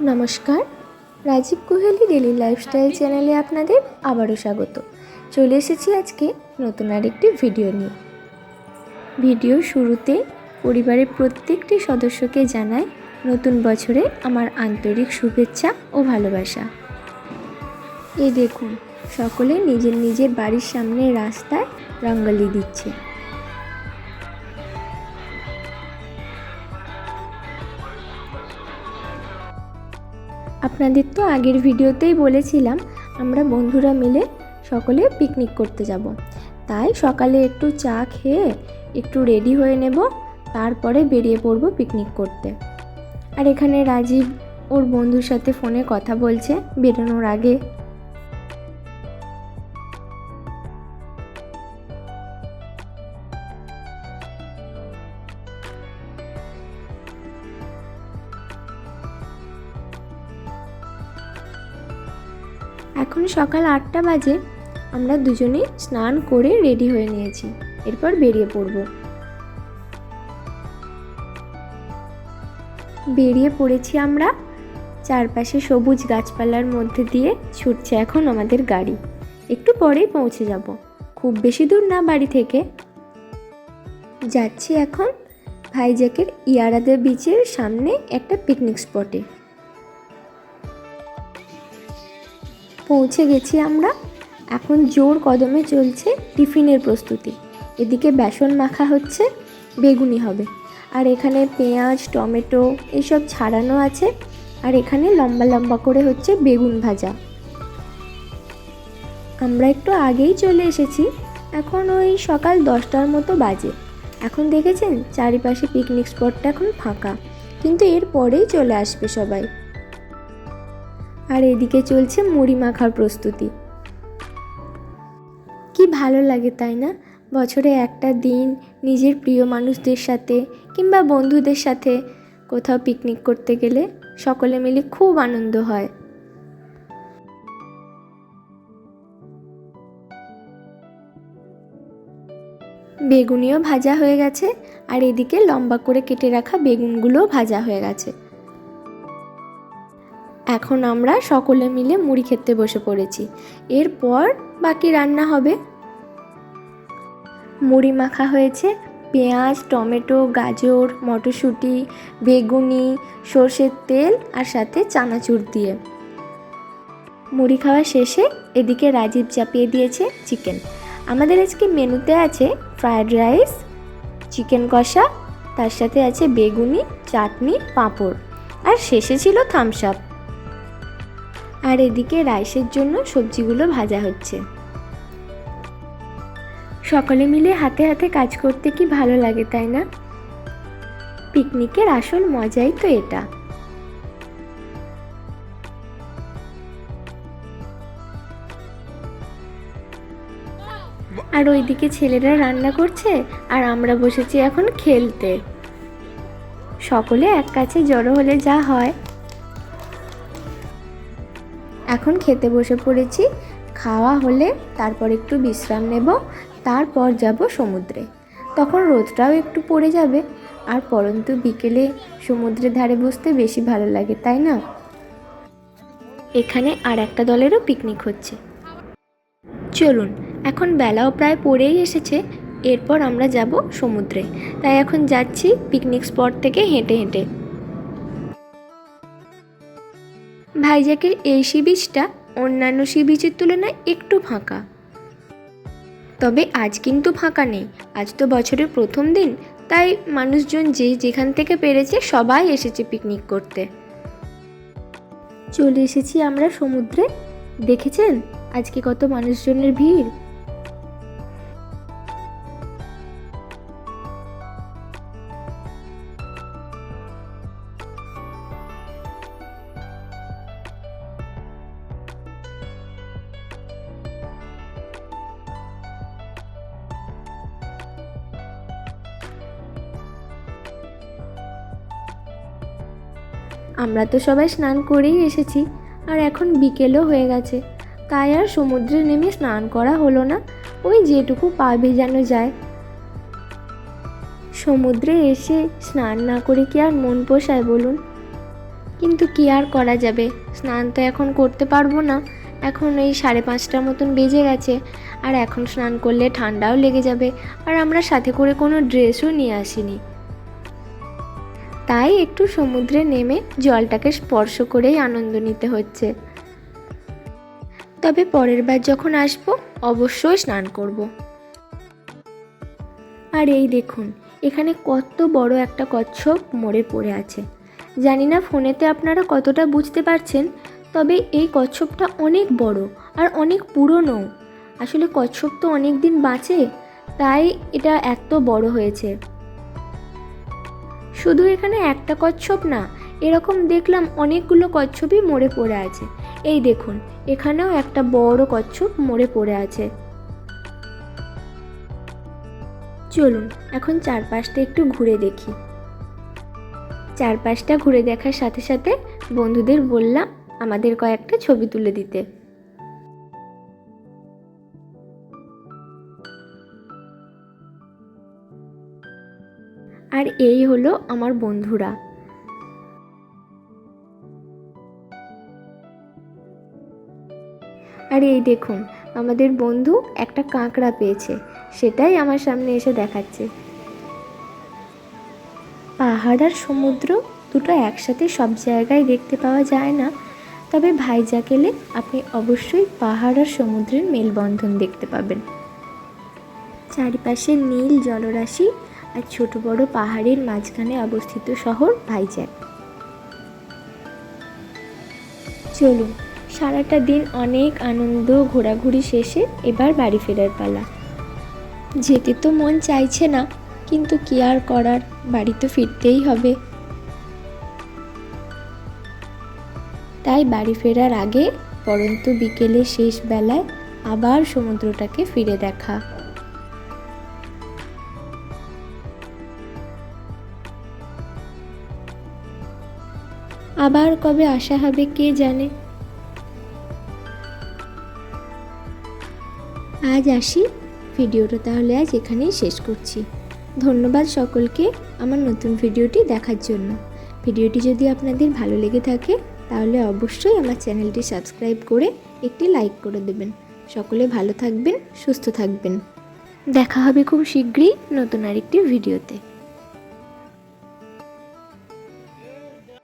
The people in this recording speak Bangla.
নমস্কার, রাজীব কোহেলি ডেলি লাইফস্টাইল চ্যানেলে আপনাদের আবারও স্বাগত। চলে এসেছি আজকে নতুন আরেকটি ভিডিও নিয়ে। ভিডিওর শুরুতে পরিবারের প্রত্যেকটি সদস্যকে জানাই নতুন বছরে আমার আন্তরিক শুভেচ্ছা ও ভালোবাসা। এই দেখুন, সকলে নিজের নিজের বাড়ির সামনে রাস্তায় রঙ্গোলি দিচ্ছে। আপনাদের তো আগের ভিডিওতেই বলেছিলাম আমরা বন্ধুরা মিলে সকলে পিকনিক করতে যাব, তাই সকালে একটু চা খেয়ে একটু রেডি হয়ে নেব, তারপরে বেরিয়ে পড়ব পিকনিক করতে। আর এখানে রাজীব ওর বন্ধুর সাথে ফোনে কথা বলছে বেরোনোর আগে। এখন সকাল 8টা বাজে, আমরা দুজনেই স্নান করে রেডি হয়ে নিয়েছি, এরপর বেরিয়ে পড়ব। বেরিয়ে পড়েছি আমরা। চারপাশে সবুজ গাছপালার মধ্যে দিয়ে ছুটছে এখন আমাদের গাড়ি। একটু পরেই পৌঁছে যাব, খুব বেশি দূর না বাড়ি থেকে। যাচ্ছি এখন ভাইজ্যাকের ইয়ারাদের বিচের সামনে একটা পিকনিক স্পটে। পৌঁছে গেছি আমরা। এখন জোর কদমে চলছে টিফিনের প্রস্তুতি। এদিকে বেসন মাখা হচ্ছে, বেগুনি হবে, আর এখানে পেঁয়াজ টমেটো এইসব ছাড়ানো আছে, আর এখানে লম্বা লম্বা করে হচ্ছে বেগুন ভাজা। আমরা একটু আগেই চলে এসেছি, এখন ওই সকাল 10টার মতো বাজে। এখন দেখেছেন চারিপাশে পিকনিক স্পটটা এখন ফাঁকা, কিন্তু এর পরেই চলে আসবে সবাই। আর এদিকে চলছে মুড়ি মাখার প্রস্তুতি। কি ভালো লাগে তাই না, বছরে একটা দিন নিজের প্রিয় মানুষদের সাথে কিংবা বন্ধুদের সাথে কোথাও পিকনিক করতে গেলে সকলে মিলে খুব আনন্দ হয়। বেগুনিও ভাজা হয়ে গেছে, আর এদিকে লম্বা করে কেটে রাখা বেগুনগুলোও ভাজা হয়ে গেছে। এখন আমরা সকলে মিলে মুড়ি খেতে বসে পড়েছি, এরপর বাকি রান্না হবে। মুড়ি মাখা হয়েছে পেঁয়াজ টমেটো গাজর মটরশুঁটি বেগুনি সর্ষের তেল আর সাথে চানাচুর দিয়ে। মুড়ি খাওয়া শেষে এদিকে রাজীব চাপিয়ে দিয়েছে চিকেন। আমাদের আজকে মেনুতে আছে ফ্রায়েড রাইস, চিকেন কষা, তার সাথে আছে বেগুনি চাটনি পাঁপড়, আর শেষে ছিল থামস আপ। আর এদিকে রাইসের জন্য সবজিগুলো ভাজা হচ্ছে। সকলে মিলে হাতে হাতে কাজ করতে কি ভালো লাগে তাই না? পিকনিকের আসল মজাই তো এটা। আর ওইদিকে ছেলেরা রান্না করছে, আর আমরা বসেছি এখন খেলতে। সকলে এক কাছে জড়ো হলে যা হয়। এখন খেতে বসে পড়েছি। খাওয়া হলে তারপর একটু বিশ্রাম নেব, তারপর যাব সমুদ্রে। তখন রোদটাও একটু পড়ে যাবে, আর পরন্তু বিকেলে সমুদ্রের ধারে বসতে বেশি ভালো লাগে তাই না? এখানে আর একটা দলেরও পিকনিক হচ্ছে। চলুন, এখন বেলাও প্রায় পড়েই এসেছে, এরপর আমরা যাব সমুদ্রে। তাই এখন যাচ্ছি পিকনিক স্পট থেকে হেঁটে হেঁটে। ভাইজ্যাকের এই সি বিচটা অন্যান্য সি বিচের তুলনায় একটু ফাঁকা, তবে আজ কিন্তু ফাঁকা নেই। আজ তো বছরের প্রথম দিন, তাই মানুষজন যে যেখান থেকে পেরেছে সবাই এসেছে পিকনিক করতে। চলে এসেছি আমরা সমুদ্রে। দেখেছেন আজকে কত মানুষজনের ভিড়। আমরা তো সবাই স্নান করেই এসেছি, আর এখন বিকেলও হয়ে গেছে, তাই আর সমুদ্রে নেমে স্নান করা হলো না। ওই যেটুকু পা ভেজানো যায়। সমুদ্রে এসে স্নান না করে কি আর মন পোষায় বলুন? কিন্তু কি আর করা যাবে, স্নান তো এখন করতে পারবো না। এখন এই 5:30টার মতন বেজে গেছে, আর এখন স্নান করলে ঠান্ডাও লেগে যাবে, আর আমরা সাথে করে কোনো ড্রেসও নিয়ে আসিনি। তাই একটু সমুদ্রে নেমে জলটাকে স্পর্শ করেই আনন্দ নিতে হচ্ছে। তবে পরের বার যখন আসবো অবশ্যই স্নান করব। আর এই দেখুন, এখানে কত বড় একটা কচ্ছপ মরে পড়ে আছে। জানি না ফোনেতে আপনারা কতটা বুঝতে পারছেন, তবে এই কচ্ছপটা অনেক বড় আর অনেক পুরনো। আসলে কচ্ছপ তো অনেক দিন বাঁচে, তাই এটা এত বড় হয়েছে। শুধু এখানে একটা কচ্ছপ না, এরকম দেখলাম অনেকগুলো কচ্ছপই মরে পড়ে আছে। এই দেখুন, এখানেও একটা বড় কচ্ছপ মরে পড়ে আছে। চলুন এখন চারপাশটা একটু ঘুরে দেখি। চারপাশটা ঘুরে দেখার সাথে সাথে বন্ধুদের বললাম আমাদের কয়েকটা ছবি তুলে দিতে। আর এই হলো আমার বন্ধুরা। আর এই দেখুন, আমাদের বন্ধু একটা কাঁকড়া পেয়েছে, সেটাই আমার সামনে এসে দেখাচ্ছে। পাহাড় আর সমুদ্র দুটো একসাথে সব জায়গায় দেখতে পাওয়া যায় না, তবে ভাইজ্যাক এলে আপনি অবশ্যই পাহাড় আর সমুদ্রের মেলবন্ধন দেখতে পাবেন। চারিপাশে নীল জলরাশি আর ছোট বড় পাহাড়ের মাঝখানে অবস্থিত শহর ভাইজ্যাক। চলুন, সারাটা দিন অনেক আনন্দ ঘোরাঘুরি শেষে এবার বাড়ি ফেরার পালা। যেতে তো মন চাইছে না, কিন্তু কি আর করার, বাড়ি তো ফিরতেই হবে। তাই বাড়ি ফেরার আগে পরন্ত বিকেলে শেষ বেলায় আবার সমুদ্রটাকে ফিরে দেখা। আবার কবে আসা হবে কে জানে। আজ আসি, ভিডিওটা তাহলে আজ এখানেই শেষ করছি। ধন্যবাদ সকলকে আমার নতুন ভিডিওটি দেখার জন্য। ভিডিওটি যদি আপনাদের ভালো লেগে থাকে তাহলে অবশ্যই আমার চ্যানেলটি সাবস্ক্রাইব করে একটি লাইক করে দেবেন। সকলে ভালো থাকবেন, সুস্থ থাকবেন। দেখা হবে খুব শীঘ্রই নতুন আরেকটি ভিডিওতে।